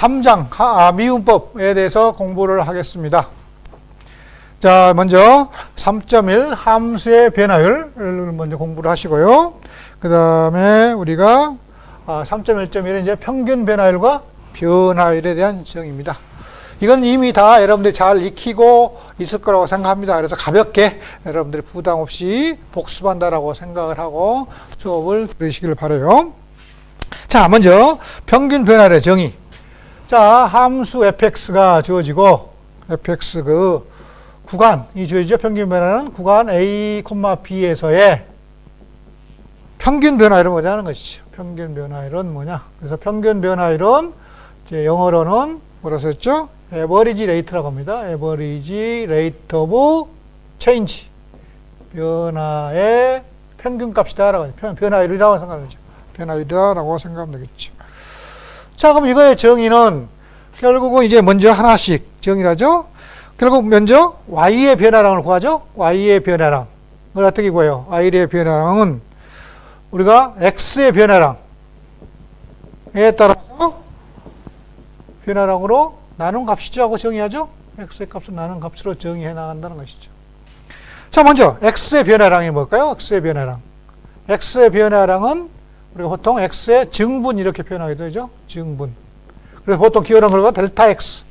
3장 미분법에 대해서 공부를 하겠습니다. 자, 먼저 3.1 함수의 변화율을 먼저 공부를 하시고요. 그 다음에 우리가 3.1.1은 이제 평균 변화율과 변화율에 대한 지형입니다. 이건 이미 다 여러분들이 잘 익히고 있을 거라고 생각합니다. 그래서 가볍게 여러분들이 부담 없이 복습한다라고 생각을 하고 수업을 들으시길 바라요. 자, 먼저 평균 변화율의 정의. 자, 함수 fx가 주어지고 fx 그 구간이 주어지죠. 평균 변화는 구간 a, b에서의 평균 변화율은 뭐냐는 것이죠. 평균 변화율은 뭐냐. 그래서 평균 변화율은 이제 영어로는 뭐라고 썼죠? average rate라고 합니다. average rate of change. 변화의 평균값이다라고 하죠. 변화율이라고 생각하죠. 변화율이라고 생각하면 되겠죠. 자, 그럼 이거의 정의는 결국은 이제 먼저 하나씩 정의하죠. 결국 먼저 y의 변화량을 구하죠. y의 변화량을 어떻게 구해요? y의 변화량은 우리가 x의 변화량에 따라서 변화량으로 나눈 값이죠 하고 정의하죠. x의 값을 나눈 값으로 정의해 나간다는 것이죠. 자, 먼저 x의 변화량이 뭘까요? x의 변화량. x의 변화량은 우리가 보통 x의 증분 이렇게 표현하게 되죠. 증분. 그래서 보통 기울은 걸고 델타 x.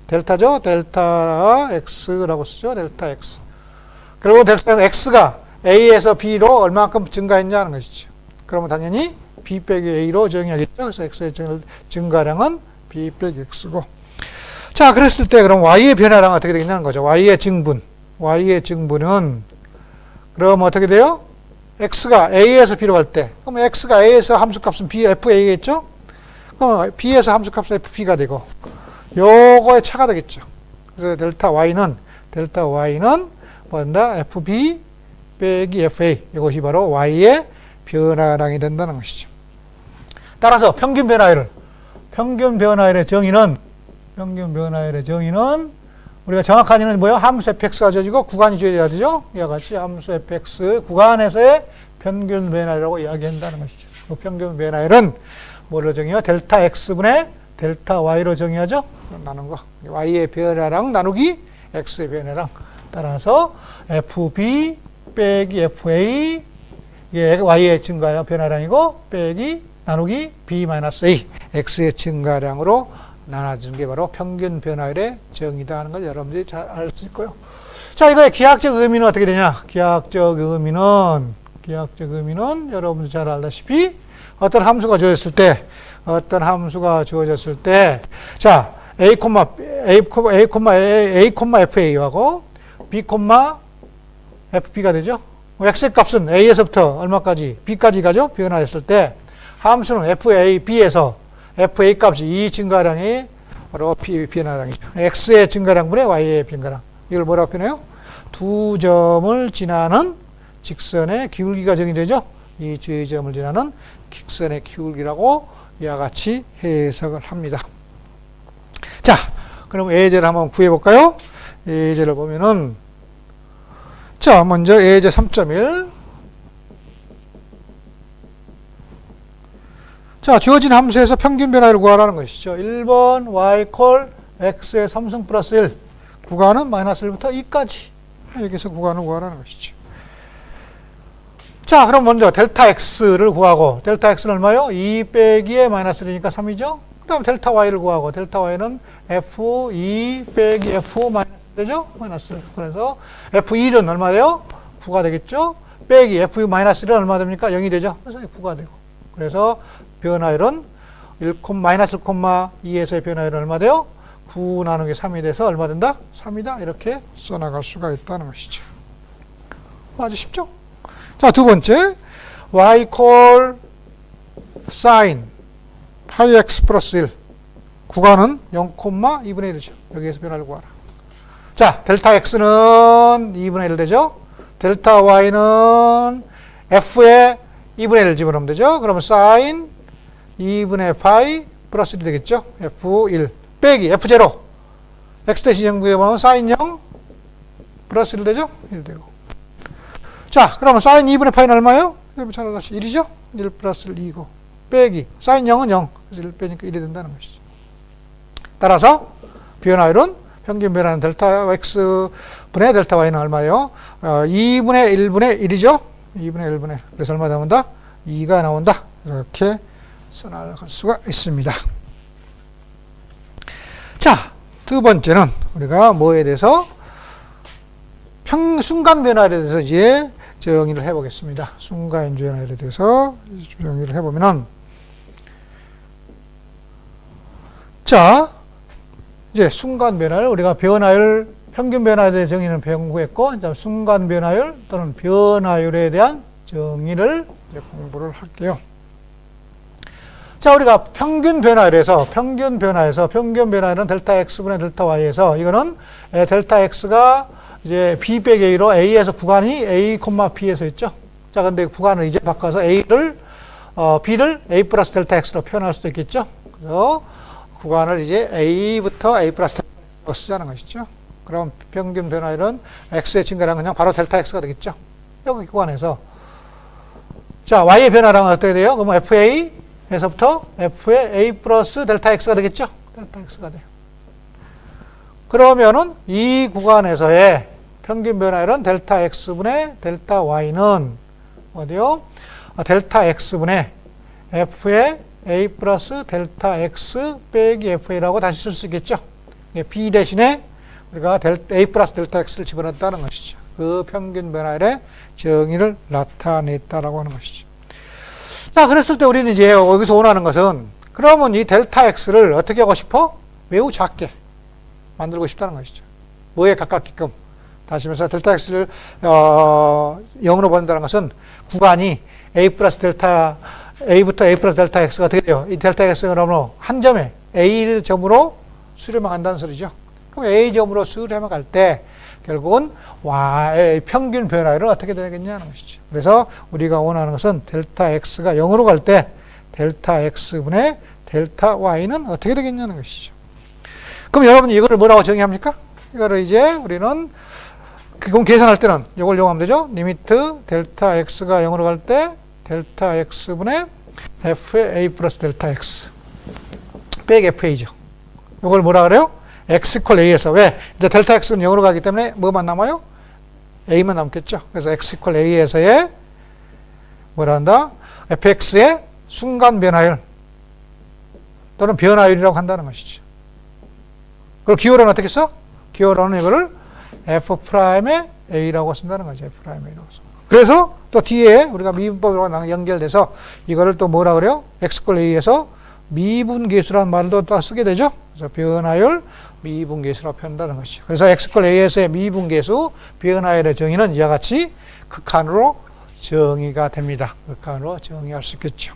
델타죠. 델타 x라고 쓰죠. 델타 x. 그리고 델타 x가 a에서 b로 얼마만큼 증가했냐는 것이죠. 그러면 당연히 b 빼기 a로 정의하겠죠. 그래서 x의 증가량은 b 빼기 x고. 자, 그랬을 때 그럼 y의 변화량은 어떻게 되겠냐는 거죠. y의 증분. y의 증분은 그럼 어떻게 돼요? x가 a에서 b로 갈 때, 그럼 x가 a에서 함수값은 b, fa겠죠? 그럼 b에서 함수값은 fb가 되고, 요거의 차가 되겠죠. 그래서 델타 y는 뭐한다? fb 빼기 fa. 이것이 바로 y의 변화량이 된다는 것이죠. 따라서 평균 변화율의 정의는 우리가 정확한 의미는 뭐예요? 함수 fx가 주어지고 구간이 주어져야 되죠. 이와 같이 함수 fx 구간에서의 평균 변화율이라고 이야기한다는 것이죠. 그 평균 변화율은 뭐로 정의해요? 델타 x분의 델타 y로 정의하죠. 나눈 거. y의 변화량 나누기 x의 변화량. 따라서 fb 빼기 fa 이게 y의 증가량 변화량이고 빼기 나누기 b-a x의 증가량으로 나눠주는 게 바로 평균 변화율의 정의다 하는 걸 여러분들이 잘 알 수 있고요. 자, 이거의 기하학적 의미는 어떻게 되냐? 기하학적 의미는 여러분들이 잘 알다시피 어떤 함수가 주어졌을 때 자, a,fA하고 b, fb가 되죠. x의 값은 a에서부터 얼마까지? b까지 가죠. 변화했을 때 함수는 fab에서 fa 값이 이 증가량이 바로 변화량이죠. x의 증가량분의 y의 변화량. 이걸 뭐라고 표현해요? 두 점을 지나는 직선의 기울기가 정의되죠. 이 점을 지나는 직선의 기울기라고 이와 같이 해석을 합니다. 자, 그럼 예제를 한번 구해볼까요? 예제를 보면은 자, 먼저 예제 3.1. 자, 주어진 함수에서 평균 변화를 구하라는 것이죠. 1번 y 콜 x의 3승 플러스 1. 구간은 마이너스 1부터 2까지. 여기서 구간을 구하라는 것이죠. 자, 그럼 먼저 델타 x를 구하고, 델타 x는 얼마요? 2 빼기에 마이너스 1이니까 3이죠? 그 다음 델타 y를 구하고, 델타 y는 f 2 빼기 f 마이너스 1 되죠? 마이너스 1. 그래서 f1은 얼마 돼요? 9가 되겠죠? 빼기 f 마이너스 1은 얼마 됩니까? 0이 되죠? 그래서 9가 되고. 그래서 변화율은 마이너스 1,2에서의 변화율은 얼마 돼요? 9 나누기 3이 돼서 얼마 된다? 3이다. 이렇게 써나갈 수가 있다는 것이죠. 아주 쉽죠? 자, 두 번째. y 콜 sin 파이 x 플러스 1. 구간은 0,2분의 1이죠. 여기에서 변화를 구하라. 자, 델타 x는 2분의 1 되죠? 델타 y는 f의 2분의 1 집어넣으면 되죠? 그러면 sin 2분의 파이 플러스 1이 되겠죠? f1 빼기 f0 x 대신 0 구해보면 sin 0 플러스 1 되죠? 1 되고. 자, 그러면 sin 2분의 파이는 얼마예요? 여러분 잘 알다시피 1이죠? 1 플러스 1 2고 빼기 sin 0은 0 그래서 1 빼니까 1이 된다는 것이죠. 따라서 변화율은 평균 변화는 델타 x분의 델타 y는 얼마예요? 2분의 1분의 1이죠? 2분의 1분의 1. 그래서 얼마 나온다? 2가 나온다. 이렇게 써나갈 수가 있습니다. 자, 두 번째는 우리가 뭐에 대해서 순간 변화율에 대해서 이제 정의를 해보겠습니다. 순간 변화율에 대해서 정의를 해보면은, 자, 이제 순간 변화율, 우리가 변화율, 평균 변화율에 대한 정의는 공부했고, 이제 순간 변화율 또는 변화율에 대한 정의를 이제 공부를 할게요. 자, 우리가 평균 변화율은 델타 x분의 델타 y에서, 이거는 델타 x가 이제 b 빼기 a로 a에서 구간이 a, b에서 있죠. 자, 근데 구간을 이제 바꿔서 b를 a 플러스 델타 x로 표현할 수도 있겠죠. 그래서 구간을 이제 a부터 a 플러스 델타 x로 쓰자는 것이죠. 그럼 평균 변화율은 x의 증가량 그냥 바로 델타 x가 되겠죠. 여기 구간에서. 자, y의 변화량은 어떻게 돼요? 그러면 fa에서부터 f의 a 플러스 델타 x가 되겠죠. 델타 x가 돼요. 그러면은 이 구간에서의 평균 변화율은 델타 x분의 델타 y는 어디요? 델타 x분의 f의 a 플러스 델타 x 빼기 fa라고 다시 쓸 수 있겠죠. b 대신에 우리가 a 플러스 델타 x를 집어넣었다는 것이죠. 그 평균 변화율의 정의를 나타냈다라고 하는 것이죠. 자, 그랬을 때 우리는 이제 여기서 원하는 것은, 그러면 이 델타 x를 어떻게 하고 싶어? 매우 작게 만들고 싶다는 것이죠. 뭐에 가깝게끔. 다시 말해서 델타 x를 0으로 보낸다는 것은 구간이 a부터 a 플러스 델타 x가 어떻게 돼요? 이 델타 x가 그러면 한 점에 a 점으로 수렴해 간다는 소리죠. 그럼 a 점으로 수렴해 갈 때 결국은 y의 평균 변화율은 어떻게 되겠냐는 것이죠. 그래서 우리가 원하는 것은 델타 x가 0으로 갈 때 델타 x분의 델타 y는 어떻게 되겠냐는 것이죠. 그럼 여러분이 이거를 뭐라고 정의합니까? 이거를 이제 우리는 그럼 계산할 때는 이걸 이용하면 되죠. 리미트 델타 x가 0으로 갈 때 델타 x분의 f의 a 플러스 델타 x 빼기 fa죠. 이걸 뭐라 그래요? x 이퀄 a에서. 왜? 이제 델타 x는 0으로 가기 때문에 뭐만 남아요? a만 남겠죠. 그래서 x 이퀄 a에서의 뭐라 한다? fx의 순간 변화율 또는 변화율이라고 한다는 것이죠. 그리고 기호로는 어떻게 써? 기호로는 이거를 f'의 a라고 쓴다는 거죠. f'의 a라고 써. 그래서 또 뒤에 우리가 미분법으로 연결돼서 이거를 또 뭐라 그래요? x꼴 a에서 미분계수라는 말도 또 쓰게 되죠. 그래서 변화율 미분계수라고 표현한다는 것이죠. 그래서 x꼴 a에서의 미분계수 변화율의 정의는 이와 같이 극한으로 정의가 됩니다. 극한으로 정의할 수 있겠죠.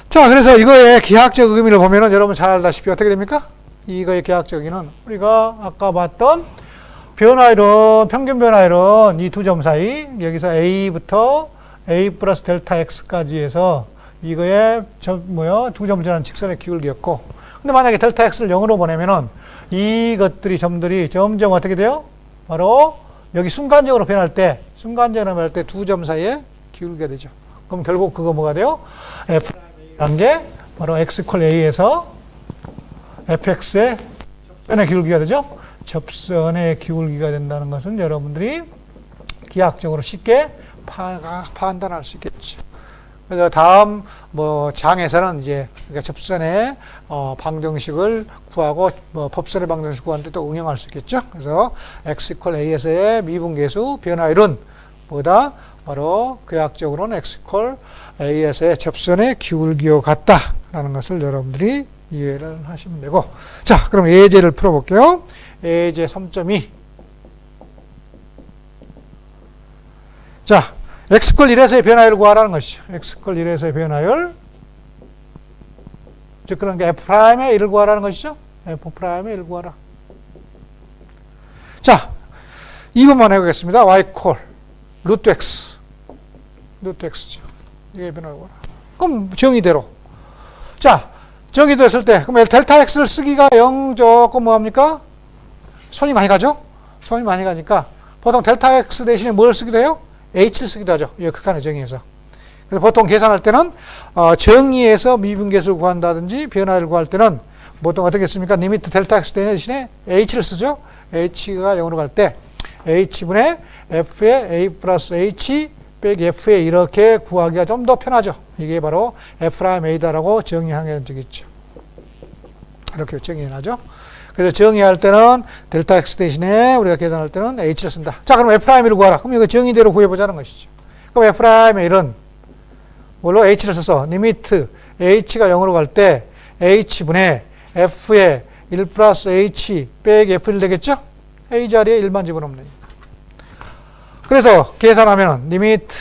자, 그래서 이거의 기하학적 의미를 보면은 여러분 잘 알다시피 어떻게 됩니까? 이거의 기하학적 의미는 우리가 아까 봤던 변화율은, 평균 변화율은 이 두 점 사이, 여기서 a부터 a 플러스 델타 x까지 해서 이거의 두 점을 지나는 직선의 기울기였고, 근데 만약에 델타 x를 0으로 보내면은 이것들이 점들이 점점 어떻게 돼요? 바로 여기 순간적으로 변할 때 두 점 사이에 기울기가 되죠. 그럼 결국 그거 뭐가 돼요? f'라는 게 바로 x 이퀄 a에서 fx의 접선의 기울기가 되죠. 접선의 기울기가 된다는 것은 여러분들이 기하학적으로 쉽게 판단할 수 있겠죠. 그래서 다음 장에서는 이제 접선의 방정식을 구하고 법선의 방정식을 구하는데 또 응용할 수 있겠죠. 그래서 x 이퀄 a에서의 미분계수 변화율은 뭐다? 바로 기하학적으로는 x 이퀄 a에서의 접선의 기울기와 같다라는 것을 여러분들이 이해를 하시면 되고, 자, 그럼 예제를 풀어볼게요. 예제 3.2. 자, x꼴 1에서의 변화율을 구하라는 것이죠. x꼴 1에서의 변화율. 즉, 그런 게 f'의 1을 구하라는 것이죠. f'의 1을 구하라. 자, 2번만 해보겠습니다. y꼴 루트 x. 루트 x죠. 이게 변화율을 구하라. 그럼 정의대로. 자, 정의도 했을 때, 그럼 델타 x를 쓰기가 0 조금 뭐합니까? 손이 많이 가죠? 손이 많이 가니까 보통 델타 x 대신에 뭘 쓰기도 해요? h를 쓰기도 하죠. 이 극한의 정의에서. 그래서 보통 계산할 때는 정의에서 미분계수를 구한다든지 변화율을 구할 때는 보통 어떻게 씁니까? 리미트 델타 x 대신에 h를 쓰죠. h가 0으로 갈 때 h분의 f의 a 플러스 h 빼기 f에 이렇게 구하기가 좀 더 편하죠. 이게 바로 f'a다라고 정의하게 되겠죠. 이렇게 정의하죠. 그래서 정의할 때는 델타 x 대신에 우리가 계산할 때는 h를 쓴다. 자, 그럼 f'를 구하라. 그럼 이거 정의대로 구해보자는 것이죠. 그럼 f'은 뭘로 h를 써서 리미트 h가 0으로 갈 때 h분의 f의 1 플러스 h 빼기 f1 되겠죠? a 자리에 1만 집어넣으면 되니까. 그래서 계산하면 리미트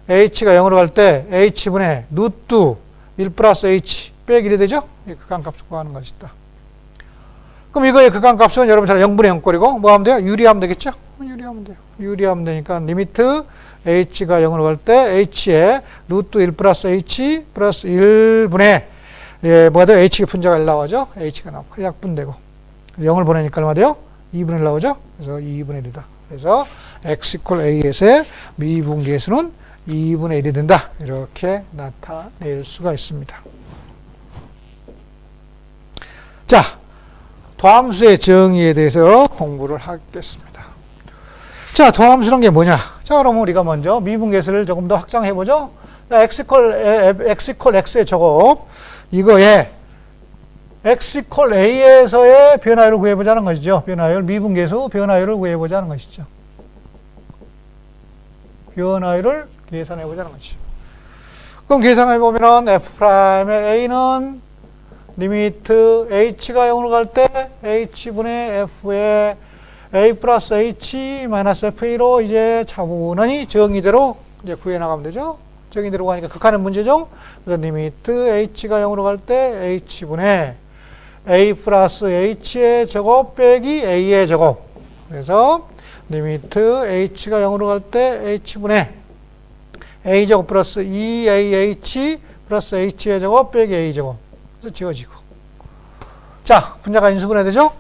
h가 0으로 갈 때 h분의 루트 1 플러스 h 빼기 1이 되죠? 이 극한값을 구하는 것이다. 그럼 이거의 극한값은 여러분 잘 0분의 0꼴이고 뭐 하면 돼요? 유리하면 되겠죠? 유리하면 돼요. 유리하면 되니까 리미트 h가 0으로 갈 때 h에 루트 1 플러스 h 플러스 1분의 뭐가 돼요? h가 분자가 1 나오죠? h가 나오고 약분되고 0을 보내니까 얼마 돼요? 2분의 1 나오죠? 그래서 2분의 1이다. 그래서 x 이퀄 a에서의 미분계수는 2분의 1이 된다. 이렇게 나타낼 수가 있습니다. 자, 도함수의 정의에 대해서 공부를 하겠습니다. 자, 도함수란 게 뭐냐? 자, 그럼 우리가 먼저 미분계수를 조금 더 확장해보죠. x 이퀄 x의 제곱, 이거에 x 이퀄 a에서의 변화율을 구해보자는 것이죠. 변화율, 미분계수 변화율을 구해보자는 것이죠. 변화율을 계산해보자는 것이죠. 그럼 계산해보면 f'의 a는 리미트 h가 0으로 갈 때 h분의 f의 a 플러스 h 마이너스 f로 이제 차분히 정의대로 이제 구해나가면 되죠. 정의대로 가니까 극한의 문제죠. 그래서 리미트 h가 0으로 갈 때 h분의 a 플러스 h의 제곱 빼기 a의 제곱. 그래서 리미트 h가 0으로 갈 때 h분의 a 제곱 플러스 2ah 플러스 h의 제곱 빼기 a 제곱. 그래서 지워지고. 자, 분자가 인수분해되죠?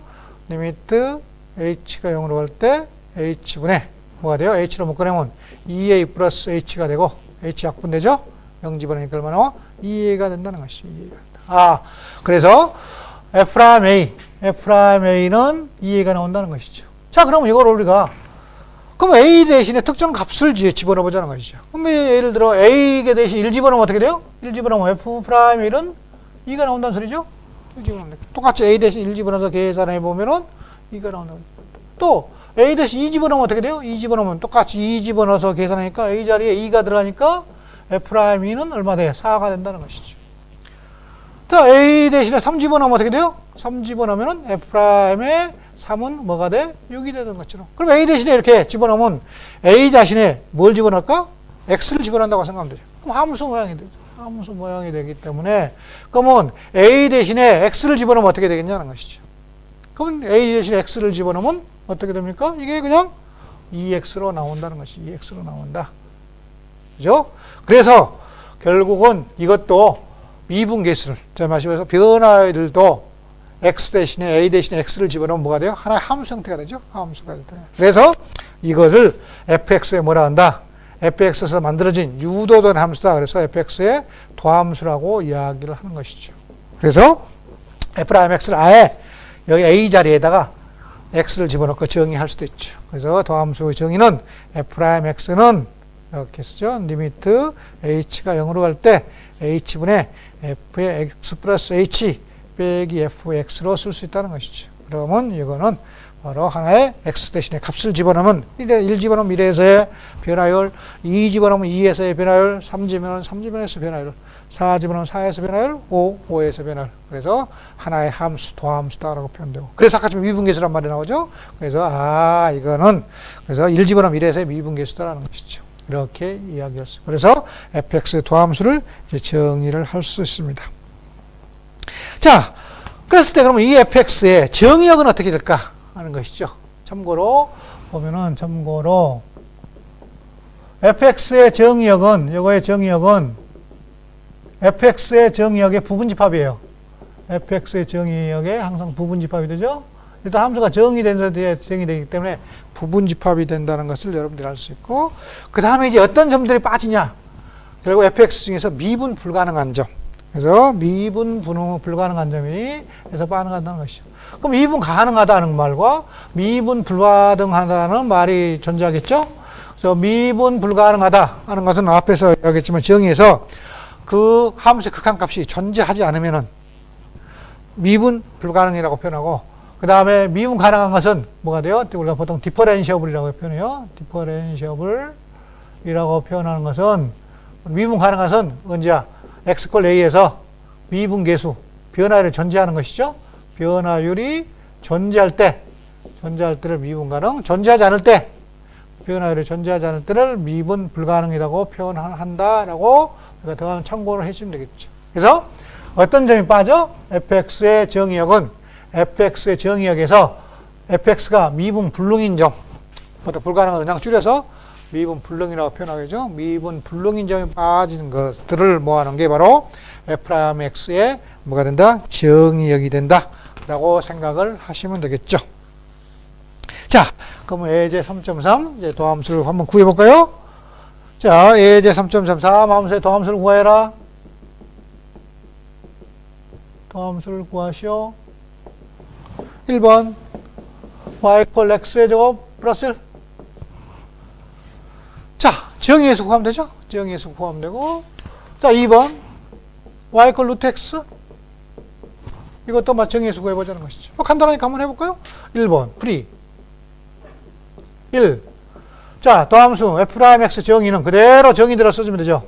리미트 h가 0으로 갈 때 h분의 뭐가 돼요? h로 묶어내면 2a 플러스 h가 되고 h 약분되죠? 0 집어넣으니까 얼마 나와? 2a가 된다는 것이죠. 2a가 된다. 아, 그래서 f'a는 2a가 나온다는 것이죠. 자, 그러면 이걸 우리가 그럼 a 대신에 특정 값을 집어넣어 보자는 것이죠. 그럼 예를 들어 a 대신 1 집어넣으면 어떻게 돼요? 1 집어넣으면 f'a는 2가 나온다는 소리죠? 1 집어넣으면 똑같이 a 대신 1 집어넣어서 계산해 보면은 2가 나온다는 거죠. 또 a 대신 2 집어넣으면 어떻게 돼요? 2 집어넣으면 똑같이 2 집어넣어서 계산하니까 a 자리에 2가 들어가니까 f'는 얼마 돼? 4가 된다는 것이죠. 또 a 대신에 3 집어넣으면 어떻게 돼요? 3 집어넣으면 f'의 3은 뭐가 돼? 6이 되는 것처럼. 그럼 a 대신에 이렇게 집어넣으면 a 자신에 뭘 집어넣을까? x를 집어넣는다고 생각하면 되죠. 그럼 함수 모양이 되죠. 함수 모양이 되기 때문에 그러면 a 대신에 x를 집어넣으면 어떻게 되겠냐는 것이죠. 그럼 a 대신에 x를 집어넣으면 어떻게 됩니까? 이게 그냥 2x로 나온다는 것이 2x로 나온다. 그죠? 그래서 결국은 이것도 미분계수를 자 마시면서 변화들도 x 대신에 a 대신에 x를 집어넣으면 뭐가 돼요? 하나의 함수 형태가 되죠. 함수가 돼요. 그래서 이것을 fx에 뭐라 한다? fx에서 만들어진 유도된 함수다. 그래서 fx의 도함수라고 이야기를 하는 것이죠. 그래서 f'x를 아예 여기 a 자리에다가 x를 집어넣고 정의할 수도 있죠. 그래서 도함수의 정의는 f'x는 이렇게 쓰죠. 리미트 h가 0으로 갈 때 h분의 f의 x 플러스 h 빼기 fx로 쓸 수 있다는 것이죠. 그러면 이거는 바로 하나의 x 대신에 값을 집어넣으면 1 집어넣으면 1에서의 변화율, 2 집어넣으면 2에서의 변화율, 3 집어넣으면 3집어넣어서 변화율, 4 집어넣으면 4에서 변화율, 5에서 변화율. 그래서 하나의 함수, 도함수다라고 표현되고. 그래서 아까 좀 미분계수란 말이 나오죠. 그래서 이거는 그래서 1 집어넣으면 1에서의 미분계수다라는 것이죠. 이렇게 이야기할 수. 그래서 fx의 도함수를 이제 정의를 할 수 있습니다. 자, 그랬을 때 그러면 이 fx의 정의역은 어떻게 될까 하는 것이죠. 참고로 보면은 fx의 정의역은 이거의 정의역은 fx의 정의역의 부분집합이에요. fx의 정의역에 항상 부분집합이 되죠. 일단 함수가 정의되기 때문에 부분집합이 된다는 것을 여러분들이 알 수 있고, 그 다음에 이제 어떤 점들이 빠지냐. 결국 fx 중에서 미분 불가능한 점. 그래서 미분 불가능한 점이 에서 가능하다는 것이죠. 그럼 미분 가능하다는 말과 미분 불가능하다는 말이 존재하겠죠? 그래서 미분 불가능하다 하는 것은 앞에서 이야기했지만 정의에서 그 함수의 극한값이 존재하지 않으면은 미분 불가능이라고 표현하고, 그 다음에 미분 가능한 것은 뭐가 돼요? 우리가 보통 디퍼렌시어블이라고 표현해요. 디퍼렌시어블이라고 표현하는 것은, 미분 가능한 것은 언제야? x 콜 a에서 미분계수, 변화율이 존재하는 것이죠. 변화율이 존재할 때를 미분 가능, 존재하지 않을 때, 변화율이 존재하지 않을 때를 미분 불가능이라고 표현한다라고 우리가 더 참고를 해주면 되겠죠. 그래서 어떤 점이 빠져? fx의 정의역은 fx의 정의역에서 fx가 미분 불능인 점, 보통 불가능을 그냥 줄여서 미분 불능이라고 표현하겠죠. 미분 불능인 점이 빠지는 것들을 모아놓은 게 바로 f'x의 뭐가 된다? 정의역이 된다 라고 생각을 하시면 되겠죠. 자, 그럼 예제 3.3 이제 도함수를 한번 구해볼까요? 자, 예제 3.3 함수의 도함수를 구해라. 도함수를 구하시오. 1번 y 콜 x의 제곱 플러스 1. 자, 정의에서 구하면 되죠? 정의에서 구하면 되고. 자, 2번 y 콜 루트 x. 이것도 정의에서 구해보자는 것이죠. 간단하게 한번 해볼까요? 1번 프리 1. 자, 도함수 f'x 정의는 그대로 정의대로 써주면 되죠.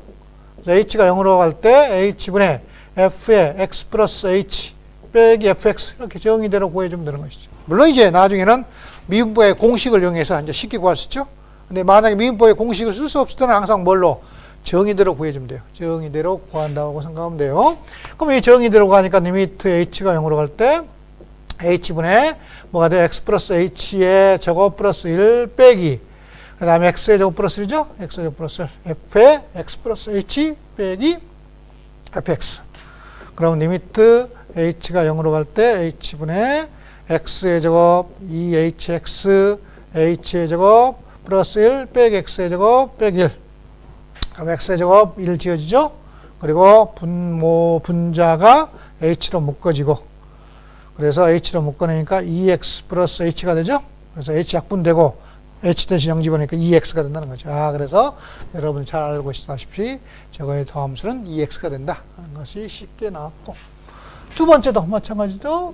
h가 0으로 갈 때 h분의 f의 x 플러스 h 빼기 fx 이렇게 정의대로 구해주면 되는 것이죠. 물론 이제 나중에는 미분법의 공식을 이용해서 이제 쉽게 구할 수 있죠. 근데 만약에 미분법의 공식을 쓸 수 없을 때는 항상 뭘로? 정의대로 구해주면 돼요. 정의대로 구한다고 생각하면 돼요. 그럼 이 정의대로 구하니까 리미트 h가 0으로 갈 때 h분의 뭐가 돼? x 플러스 h의 제곱 플러스 1 빼기 그 다음에 x의 제곱 플러스 1이죠? x의 제곱 플러스 1 f의 x 플러스 h 빼기 fx. 그럼 리미트 h가 0으로 갈 때 h분의 x의 제곱 2hx h의 제곱 플러스 1 빼기 x의 제곱 빼기 1. 그럼 x의 제곱 1 지어지죠? 그리고 분자가 h로 묶어지고, 그래서 h로 묶어내니까 2x 플러스 h가 되죠? 그래서 h 약분되고 h 대신 0 집어넣으니까 2x가 된다는 거죠. 그래서 여러분이 잘 알고 있다시피 저거의 더함수는 2x가 된다 하는 것이 쉽게 나왔고, 두 번째도 마찬가지죠.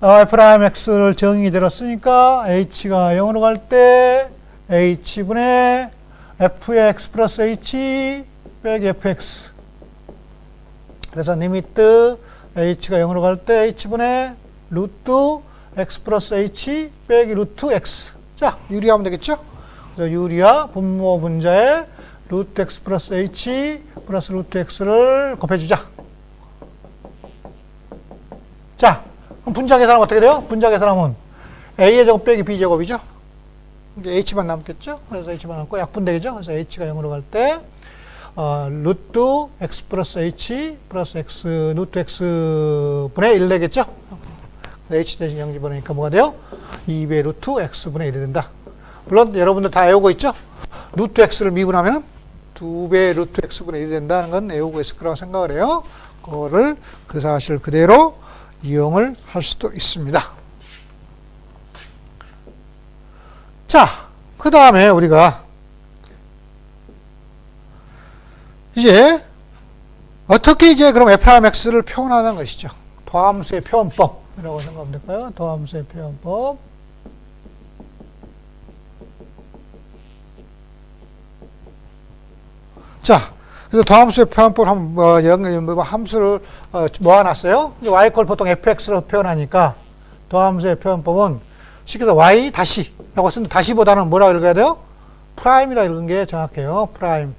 f'x를 정의대로 쓰니까 h가 0으로 갈 때 h분의 f의 x 플러스 h 빼기 fx. 그래서 리미트 h가 0으로 갈 때 h분의 루트 x 플러스 h 빼기 루트 x. 자, 유리하면 되겠죠? 그래서 유리와 분모 분자에 루트 x 플러스 h 플러스 루트 x를 곱해주자. 자, 그럼 분자 계산하면 어떻게 돼요? 분자 계산하면 a의 제곱 빼기 b 제곱이죠? 이제 h만 남겠죠? 그래서 h만 남고 약분되겠죠? 그래서 h가 0으로 갈 때 루트 x 플러스 h 플러스 x 루트 x 분의 1 되겠죠? h 대신 0 집어넣으니까 뭐가 돼요? 2배 루트 x분의 1이 된다. 물론 여러분들 다 외우고 있죠? 루트 x를 미분하면 2배 루트 x분의 1이 된다는 건 외우고 있을 거라고 생각을 해요. 그거를 그 사실 그대로 이용을 할 수도 있습니다. 자, 그 다음에 우리가 이제 어떻게 이제 그럼 f'x를 표현하는 것이죠. 도함수의 표현법이라고 생각하면 될까요? 도함수의 표현법. 자, 그래서 도함수의 표현법 한번 함수를 모아놨어요. y 콜 보통 fx로 표현하니까 도함수의 표현법은 쉽게 해서 y 다시라고 쓰는데 다시보다는 뭐라고 읽어야 돼요? 프라임이라 읽은 게 정확해요. 프라임.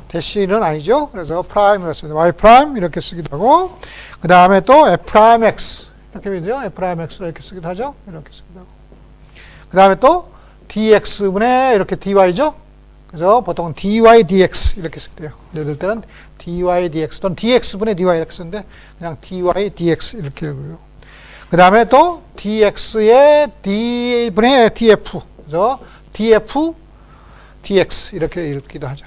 대시는 아니죠. 그래서 프라임이라고 쓰는데 y 프라임 이렇게 쓰기도 하고, 그 다음에 또 f 프라임 x 이렇게 믿어요. f 프라임 x로 이렇게 쓰기도 하죠. 이렇게 쓰기도 하고. 그 다음에 또 dx분의 이렇게 dy죠. 그래서 보통은 dy dx 이렇게 쓰게 돼요. 예를 때는 dy dx 또는 dx분의 dy 이렇게 쓰는데 그냥 dy dx 이렇게 읽고요. 그 다음에 또 dx의 d분의 df, 그래서 df dx 이렇게 읽기도 하죠.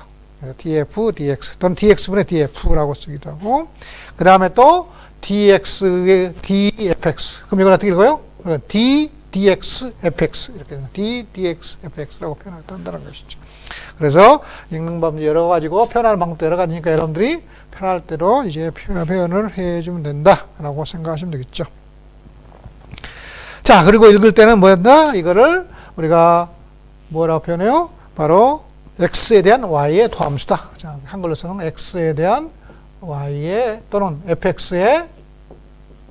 df, dx 또는 dx분의 df라고 쓰기도 하고 그 다음에 또 dx의 dfx 그럼 이건 어떻게 읽어요? d dx fx 이렇게 d dx fx라고 표현한다는 것이죠. 그래서 읽는 법도 여러 가지고 표현하는 방법도 여러 가지니까 여러분들이 편할 대로 이제 표현을 해주면 된다라고 생각하시면 되겠죠. 자, 그리고 읽을 때는 뭐였나? 이거를 우리가 뭐라고 표현해요? 바로 x에 대한 y의 도함수다. 자, 한글로서는 x에 대한 y의 또는 fx의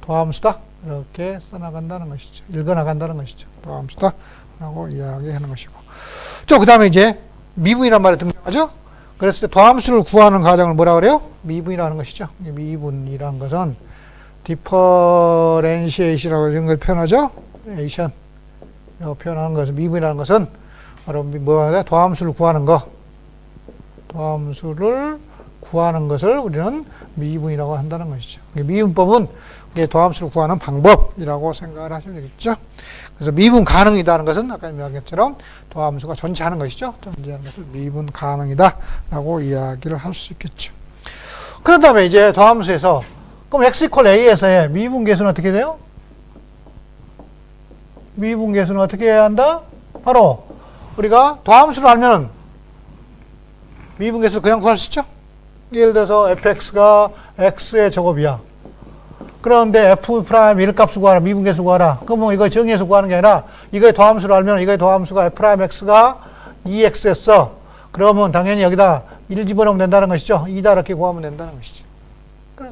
도함수다. 이렇게 써나간다는 것이죠. 읽어나간다는 것이죠. 도함수다. 라고 이야기하는 것이고. 그 다음에 이제 미분이란 말이 등장하죠. 그랬을 때 도함수를 구하는 과정을 뭐라 그래요? 미분이라는 것이죠. 미분이란 것은 디퍼렌시에이션이라고 이런 걸 표현하죠. 에이션이라고 표현하는 것은 미분이라는 것은 바로 뭐야? 도함수를 구하는 거. 도함수를 구하는 것을 우리는 미분이라고 한다는 것이죠. 미분법은 도함수를 구하는 방법이라고 생각을 하시면 되겠죠. 그래서 미분 가능이다는 것은 아까 이야기했처럼 도함수가 존재하는 것이죠. 존재하는 것을 미분 가능이다라고 이야기를 할 수 있겠죠. 그런 다음에 이제 도함수에서 그럼 x 이퀄 a에서의 미분 계수는 어떻게 돼요? 미분 계수는 어떻게 해야 한다? 바로 우리가 도함수를 알면은 미분 계수를 그냥 구할 수 있죠. 예를 들어서 fx가 x의 제곱이야. 그런데 f'1 값을 구하라, 미분 계수 구하라. 그러면 이거 정의해서 구하는 게 아니라 이거의 도함수를 알면 이거의 도함수가 f'x가 2x였어. 그러면 당연히 여기다 1 집어넣으면 된다는 것이죠. 2다 이렇게 구하면 된다는 것이죠.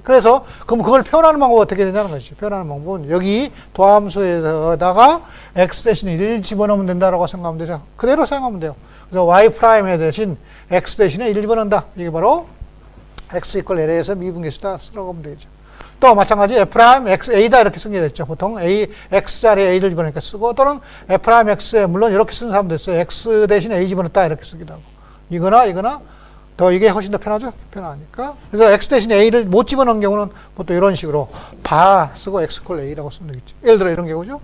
그래서 그럼 그걸 표현하는 방법은 어떻게 되냐는 것이죠. 표현하는 방법은 여기 도함수에다가 x 대신 1 집어넣으면 된다라고 생각하면 되죠. 그대로 사용하면 돼요. 그래서 y' 대신 x 대신에 1 집어넣는다. 이게 바로 x 이퀄 l에서 미분 계수다 쓰라고 하면 되죠. 또 마찬가지 f' a다 이렇게 쓴 게 됐죠. 보통 a x 자리에 a를 집어넣으니까 쓰고 또는 f'x에 물론 이렇게 쓴 사람도 있어요. x 대신에 a 집어넣었다 이렇게 쓰기도 하고 이거나 더 이게 훨씬 더 편하죠. 편하니까. 그래서 x 대신에 a를 못 집어넣은 경우는 보통 이런 식으로 바 쓰고 x 이퀄 a라고 쓰면 되겠죠. 예를 들어 이런 경우죠.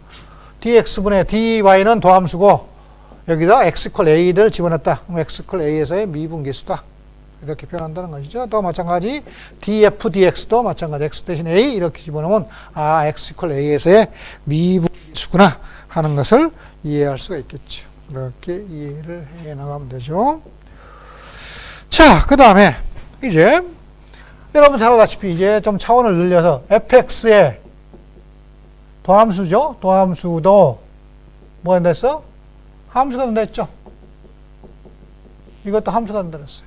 dx분의 dy는 도함수고 여기다 x 이퀄 a를 집어넣었다. 그럼 x 이퀄 a에서의 미분 계수다. 이렇게 표현한다는 것이죠. 또 마찬가지 df, dx도 마찬가지 x 대신 a 이렇게 집어넣으면 아 x 이퀄 a에서의 미분계수구나 하는 것을 이해할 수가 있겠죠. 이렇게 이해를 해 나가면 되죠. 자, 그 다음에 이제 여러분 잘 알다시피 이제 좀 차원을 늘려서 fx의 도함수죠. 도함수도 뭐가 됐어? 함수가 된다했죠. 이것도 함수가 된다 그랬어요.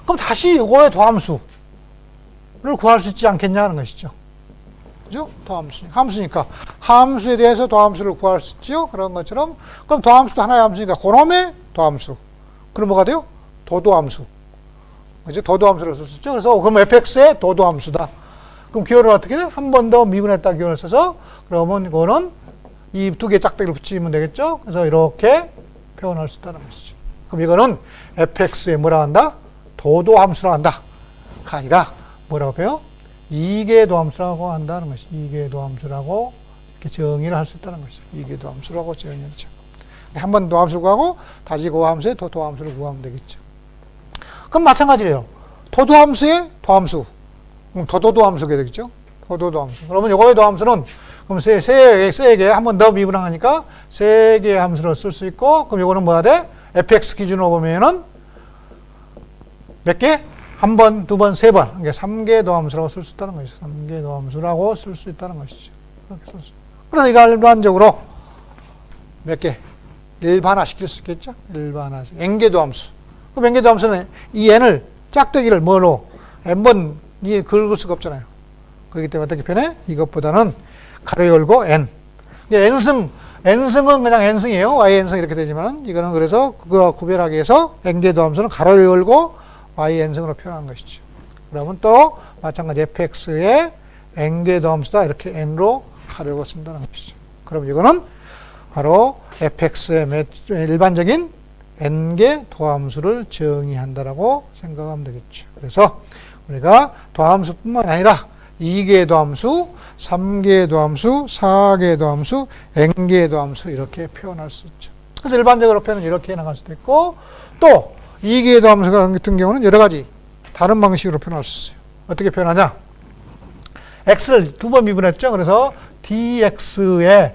그럼 다시 이거의 도함수를 구할 수 있지 않겠냐는 것이죠. 그죠? 도함수. 함수니까. 함수에 대해서 도함수를 구할 수 있죠. 그런 것처럼. 그럼 도함수도 하나의 함수니까 그놈의 도함수. 그럼 뭐가 돼요? 도도함수. 그죠? 도도함수를 쓸 수 있죠. 그래서 그럼 fx의 도도함수다. 그럼 기호를 어떻게 돼? 한 번 더 미분했다 기호를 써서 그러면 이거는 이 두 개의 짝대기를 붙이면 되겠죠. 그래서 이렇게 표현할 수 있다는 것이죠. 그럼 이거는 fx의 뭐라 한다? 도도함수라고 한다. 가 아니라 뭐라고 해요? 이계도함수라고 한다는 것이 이계도함수라고 이렇게 정의를 할 수 있다는 것이죠. 이계도함수라고 정의를 하죠. 한 번 도함수를 구하고 다시 그 함수의 도도함수를 구하면 되겠죠. 그럼 마찬가지예요. 도도함수의 도함수. 그럼 도도도함수가 되겠죠. 도도도함수. 그러면 요거의 도함수는 그럼 세 개 한 번 더 미분하니까 세 개의 함수를 쓸 수 있고 그럼 요거는 뭐가 돼? fx 기준으로 보면은 몇 개? 한 번, 두 번, 세 번. 그러니까 3개 도함수라고 쓸 수 있다는 것이죠. 3개 도함수라고 쓸 수 있다는 것이죠. 그렇게 쓸 수. 그래서 이거 일반적으로 몇 개? 일반화 시킬 수 있겠죠? 일반화. n개 도함수. 그럼 n개 도함수는 이 n을 짝대기를 뭐로? n번 긁을 수가 없잖아요. 그렇기 때문에 어떻게 표현해? 이것보다는 가로 열고 n. n승은 그냥 n승이에요. y n승 이렇게 되지만 이거는 그래서 그거와 구별하기 위해서 n개 도함수는 가로 열고 y n승으로 표현한 것이죠. 그러면 또 마찬가지 fx의 n개 도함수다 이렇게 n로 가려고 쓴다는 것이죠. 그럼 이거는 바로 fx의 일반적인 n개 도함수를 정의한다라고 생각하면 되겠죠. 그래서 우리가 도함수뿐만 아니라 2개 도함수, 3개 도함수, 4개 도함수, n개 도함수 이렇게 표현할 수 있죠. 그래서 일반적으로 표현은 이렇게 나갈 수도 있고 또 2계도 함수 같은 경우는 여러 가지 다른 방식으로 표현할 수 있어요. 어떻게 표현하냐? x를 두 번 미분했죠. 그래서 dx에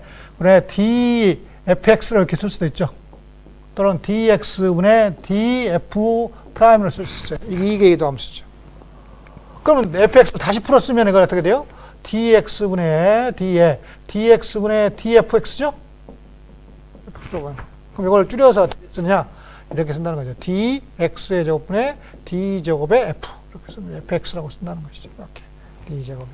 dfx를 이렇게 쓸 수도 있죠. 또는 dx분의 df'을 쓸 수 있어요. 이게 2계도 함수죠. 그러면 fx를 다시 풀었으면 이거 어떻게 돼요? dx분의 d에 dx분의 dfx죠? 그럼 이걸 줄여서 어떻게 쓰냐? 이렇게 쓴다는 거죠. dx의 제곱분의 d제곱의 f. 이렇게 쓰면 fx라고 쓴다는 것이죠. 이렇게. d제곱.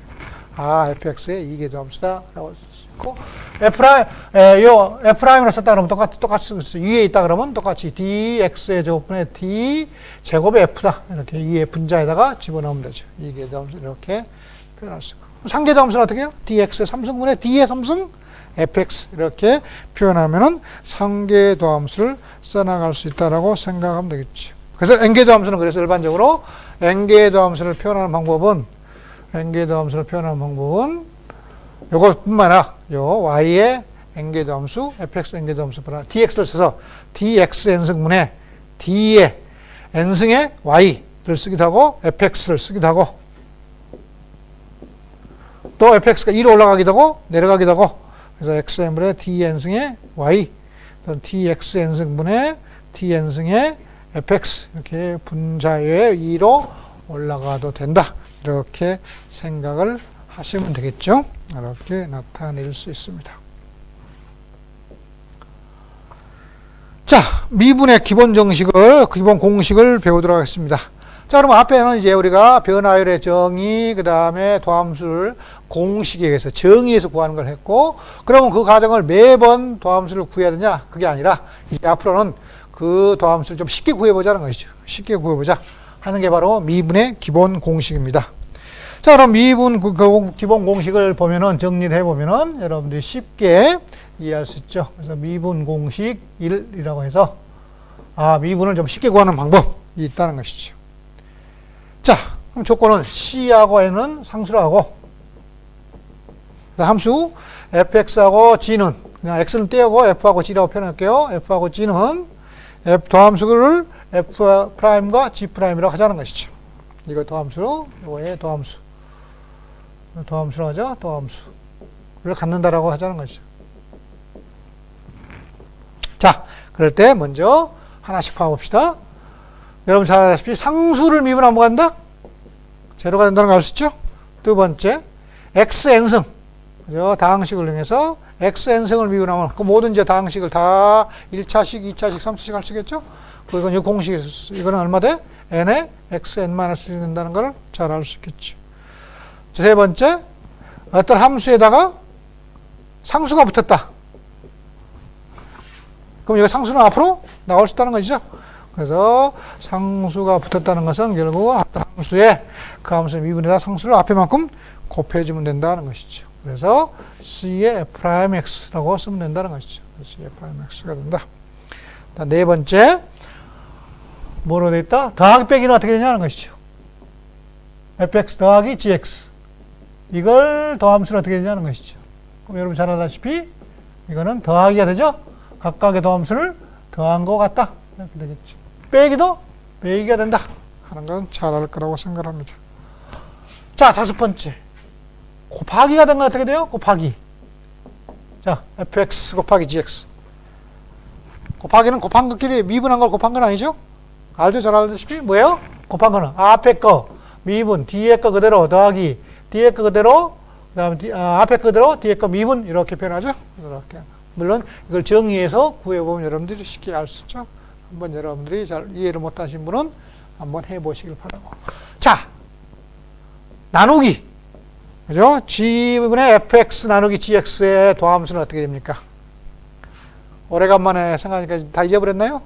fx의 2계도 함수다라고 쓸 수 있고, f'으로 썼다 그러면 똑같이 쓸 수 있어요. 위에 있다 그러면 똑같이 dx의 제곱분의 d제곱의 f다. 이렇게 위에 분자에다가 집어넣으면 되죠. 2계도 함수 이렇게 표현할 수 있고. 3계도 함수는 어떻게 해요? dx의 3승분의 d의 3승 fx 이렇게 표현하면은 3계도 함수를 써나갈 수 있다라고 생각하면 되겠죠. 그래서 n계도 함수는 그래서 일반적으로 n계도 함수를 표현하는 방법은 요것뿐만 아니라 요 y의 n계도 함수, fx n계도 함수 dx를 써서 dx n승분의 d의 n승의 y를 쓰기도 하고 fx를 쓰기도 하고 또 fx가 2로 올라가기도 하고 내려가기도 하고 그래서 xn분의 dn승의 y 또는 dxn승분의 dn승의 fx 이렇게 분자의 2로 올라가도 된다. 이렇게 생각을 하시면 되겠죠. 이렇게 나타낼 수 있습니다. 자, 미분의 기본 공식을 배우도록 하겠습니다. 자, 그러면 앞에는 이제 우리가 변화율의 정의, 그 다음에 도함수를 공식에 의해서 정의해서 구하는 걸 했고, 그러면 그 과정을 매번 도함수를 구해야 되냐? 그게 아니라, 이제 앞으로는 그 도함수를 좀 쉽게 구해보자는 것이죠. 쉽게 구해보자 하는 게 바로 미분의 기본 공식입니다. 자, 그럼 미분 기본 공식을 보면은, 정리를 해보면은, 여러분들이 쉽게 이해할 수 있죠. 그래서 미분 공식 1이라고 해서, 미분을 좀 쉽게 구하는 방법이 있다는 것이죠. 자, 그럼 조건은 C하고 N은 상수로 하고, 함수 fx하고 g는 그냥 x는 떼고 f하고 g라고 표현할게요. f하고 g는 도함수를 f'과 g'이라고 하자는 것이죠. 이거 도함수, 이거의 도함수. 도함수로 하죠. 도함수를 갖는다라고 하자는 것이죠. 자, 그럴 때 먼저 하나씩 봐봅시다. 여러분 잘 아시다시피 상수를 미분하면 뭐가 된다? 제로가 된다는 걸 알 수 있죠? 두 번째, xn승. 그죠? 다항식을 이용해서 xn승을 미분하면 그 모든 이제 다항식을 다 1차식, 2차식, 3차식 할 수 있겠죠? 그건 이 공식에서 이거는 얼마 돼? n에 xn-1이 된다는 걸 잘 알 수 있겠죠. 세 번째, 어떤 함수에다가 상수가 붙었다. 그럼 이거 상수는 앞으로 나올 수 있다는 것이죠. 그래서 상수가 붙었다는 것은 결국 어떤 함수에 그 함수의 미분에다 상수를 앞에만큼 곱해주면 된다는 것이죠. 그래서 C의 f'x라고 쓰면 된다는 것이죠. C의 f'x가 된다. 네 번째, 뭐로 되어 있다? 더하기 빼기는 어떻게 되냐는 것이죠. fx 더하기 gx. 이걸 더함수는 어떻게 되냐는 것이죠. 그럼 여러분 잘 알다시피 이거는 더하기가 되죠? 각각의 더함수를 더한 것 같다. 이렇게 되겠죠. 빼기도 빼기가 된다 하는 건 잘 알 거라고 생각합니다. 자, 다섯 번째. 곱하기가 된 건 어떻게 돼요? 곱하기. 자, fx 곱하기 gx. 곱하기는 곱한 것끼리 미분한 걸 곱한 건 아니죠? 알죠? 잘 알다시피 뭐예요? 곱한 거는 앞에 거 미분, 뒤에 거 그대로 더하기, 뒤에 거 그대로, 그 다음에 앞에 거 그대로, 뒤에 거 미분 이렇게 표현하죠? 이렇게. 물론 이걸 정의해서 구해보면 여러분들이 쉽게 알 수 있죠? 한번 여러분들이 잘 이해를 못하신 분은 한번 해보시길 바라고. 자, 나누기. 그죠? g분의 fx 나누기 gx의 도함수는 어떻게 됩니까? 오래간만에 생각하니까 다 잊어버렸나요?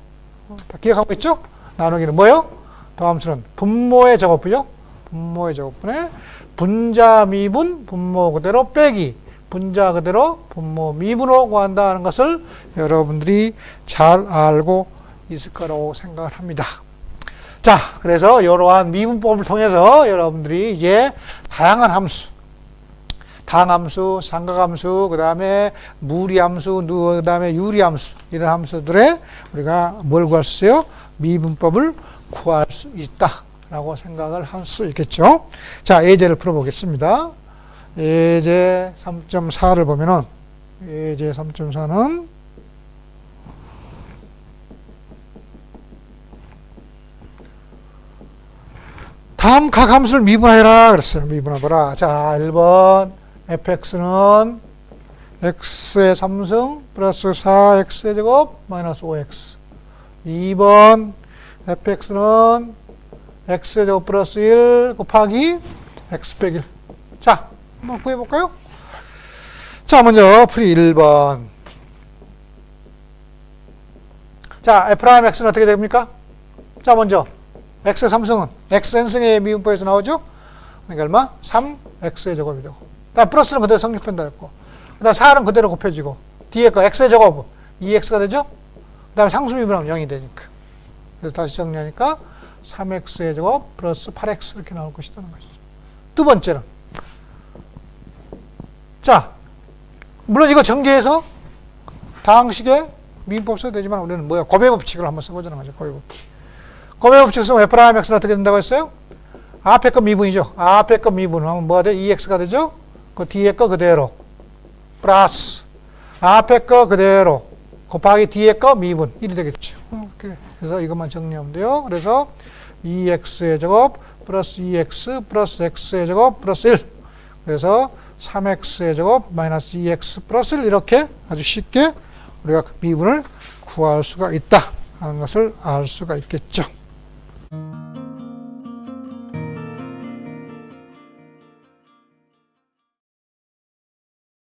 다 기억하고 있죠? 나누기는 뭐예요? 도함수는 분모의 제곱이죠? 분모의 제곱분의 분자 미분, 분모 그대로 빼기. 분자 그대로 분모 미분으로 구한다는 것을 여러분들이 잘 알고 있을 거라고 생각을 합니다. 자, 그래서 이러한 미분법을 통해서 여러분들이 이제 다양한 함수, 당함수, 삼각함수, 그 다음에 무리함수, 그 다음에 유리함수, 이런 함수들에 우리가 뭘 구할 수 있어요? 미분법을 구할 수 있다라고 생각을 할 수 있겠죠. 자, 예제를 풀어보겠습니다. 예제 3.4를 보면은 예제 3.4는 다음 각 함수를 미분하여라 그랬어요. 미분해보라. 자, 1번 fx는 x의 3승 플러스 4x의 제곱 마이너스 5x. 2번 fx는 x의 제곱 플러스 1 곱하기 x 빼기 1. 자, 한번 구해볼까요? 자, 먼저 풀이 1번. 자, f'x는 어떻게 됩니까? 자, 먼저 x의 3승은 xn승의 미분법에서 나오죠? 그러니까 얼마? 3x의 제곱이 되고. 그다음 플러스는 그대로 성립한다 했고. 그다음 4는 그대로 곱해지고. 뒤에 거 x의 제곱은 2x가 되죠? 그다음에 상수 미분하면 0이 되니까. 그래서 다시 정리하니까 3x의 제곱 플러스 8x 이렇게 나올 것이라는 것이죠. 두 번째는 자, 물론 이거 전개해서 다항식에 미분법 써도 되지만 우리는 뭐야? 곱의 법칙을 한번 써보자는 거죠. 곱의 법칙. 곱의 법칙 쓰면 f'x는 어떻게 된다고 했어요? 앞에 거 미분이죠. 앞에 거 미분하면 뭐가 돼? 2x가 되죠? 그 뒤에 거 그대로 플러스 앞에 거 그대로 곱하기 뒤에 거 미분 1이 되겠죠. 이렇게 그래서 이것만 정리하면 돼요. 그래서 2x의 제곱 플러스 2x 플러스 x의 제곱 플러스 1. 그래서 3x의 제곱 마이너스 2x 플러스 1 이렇게 아주 쉽게 우리가 그 미분을 구할 수가 있다 하는 것을 알 수가 있겠죠.